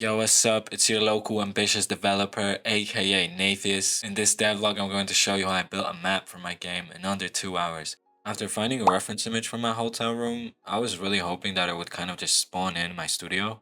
Yo, what's up? It's your local ambitious developer, aka Nathius. In this devlog, I'm going to show you how I built a map for my game in under 2 hours. After finding a reference image for my hotel room, I was really hoping that it would kind of just spawn in my studio.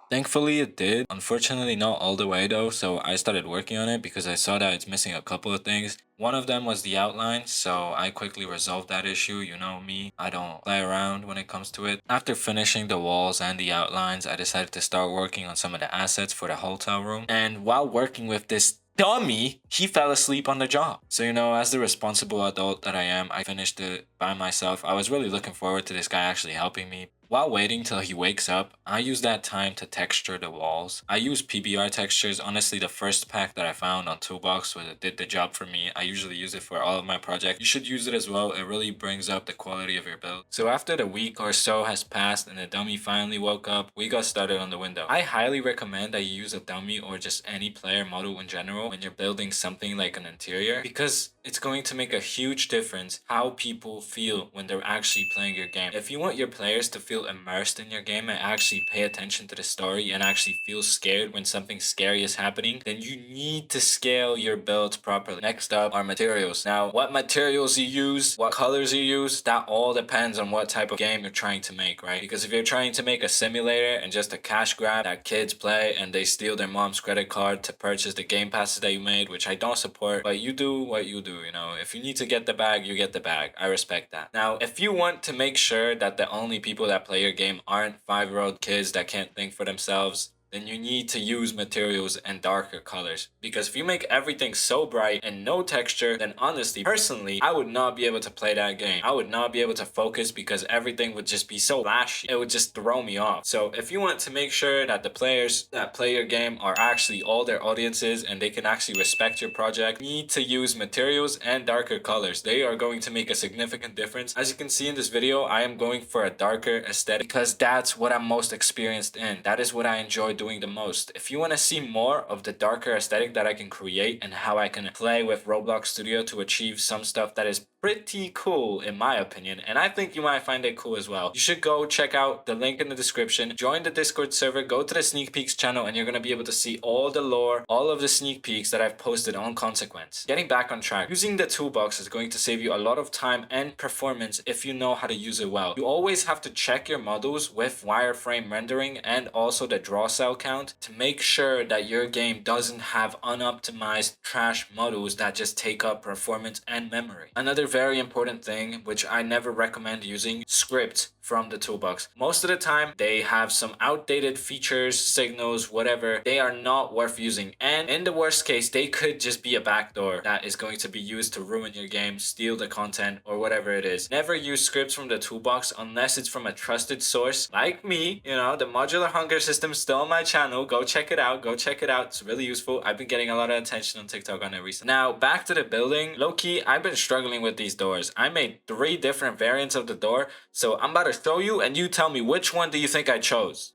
Thankfully it did. Unfortunately not all the way though, so I started working on it because I saw that it's missing a couple of things. One of them was the outline, so I quickly resolved that issue. You know me, I don't play around when it comes to it. After finishing the walls and the outlines, I decided to start working on some of the assets for the hotel room. And while working with this dummy, he fell asleep on the job. So, as the responsible adult that I am, I finished it by myself. I was really looking forward to this guy actually helping me. While waiting till he wakes up, I use that time to texture the walls. I use PBR textures. Honestly, the first pack that I found on Toolbox did the job for me. I usually use it for all of my projects. You should use it as well. It really brings up the quality of your build. So after the week or so has passed and the dummy finally woke up, we got started on the window. I highly recommend that you use a dummy or just any player model in general when you're building something like an interior, because it's going to make a huge difference how people feel when they're actually playing your game. If you want your players to feel immersed in your game and actually pay attention to the story and actually feel scared when something scary is happening, then you need to scale your builds properly. Next up are materials. Now, what materials you use, what colors you use, that all depends on what type of game you're trying to make, right? Because if you're trying to make a simulator and just a cash grab that kids play and they steal their mom's credit card to purchase the game passes that you made, which I don't support, but you do what you do, If you need to get the bag, you get the bag. I respect that. Now, if you want to make sure that the only people that play your game aren't 5-year-old kids that can't think for themselves, then you need to use materials and darker colors. Because if you make everything so bright and no texture, then honestly, personally, I would not be able to play that game. I would not be able to focus because everything would just be so flashy. It would just throw me off. So if you want to make sure that the players that play your game are actually all their audiences and they can actually respect your project, you need to use materials and darker colors. They are going to make a significant difference. As you can see in this video, I am going for a darker aesthetic because that's what I'm most experienced in. That is what I enjoy doing the most. If you want to see more of the darker aesthetic that I can create and how I can play with Roblox Studio to achieve some stuff that is pretty cool in my opinion, and I think you might find it cool as well, you should go check out the link in the description, join the Discord server, go to the sneak peeks channel, and you're going to be able to see all the lore, all of the sneak peeks that I've posted on Consequence. Getting back on track, using the toolbox is going to save you a lot of time and performance if you know how to use it well. You always have to check your models with wireframe rendering and also the draw cell count to make sure that your game doesn't have unoptimized trash models that just take up performance and memory. Another very important thing, which I never recommend using, scripts from the toolbox. Most of the time, they have some outdated features, signals, whatever. They are not worth using. And in the worst case, they could just be a backdoor that is going to be used to ruin your game, steal the content, or whatever it is. Never use scripts from the toolbox unless it's from a trusted source like me. The modular hunger system is still on my channel. Go check it out. Go check it out. It's really useful. I've been getting a lot of attention on TikTok on it recently. Now, back to the building. Low-key, I've been struggling with these doors. I made 3 different variants of the door, so I'm about to show you and you tell me which one do you think I chose.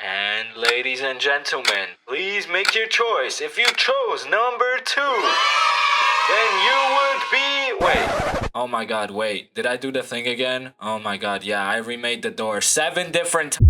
And ladies and gentlemen, please make your choice. If you chose number 2, then you would be... Wait. Oh my god, wait. Did I do the thing again? Oh my god, yeah, I remade the door 7 different times.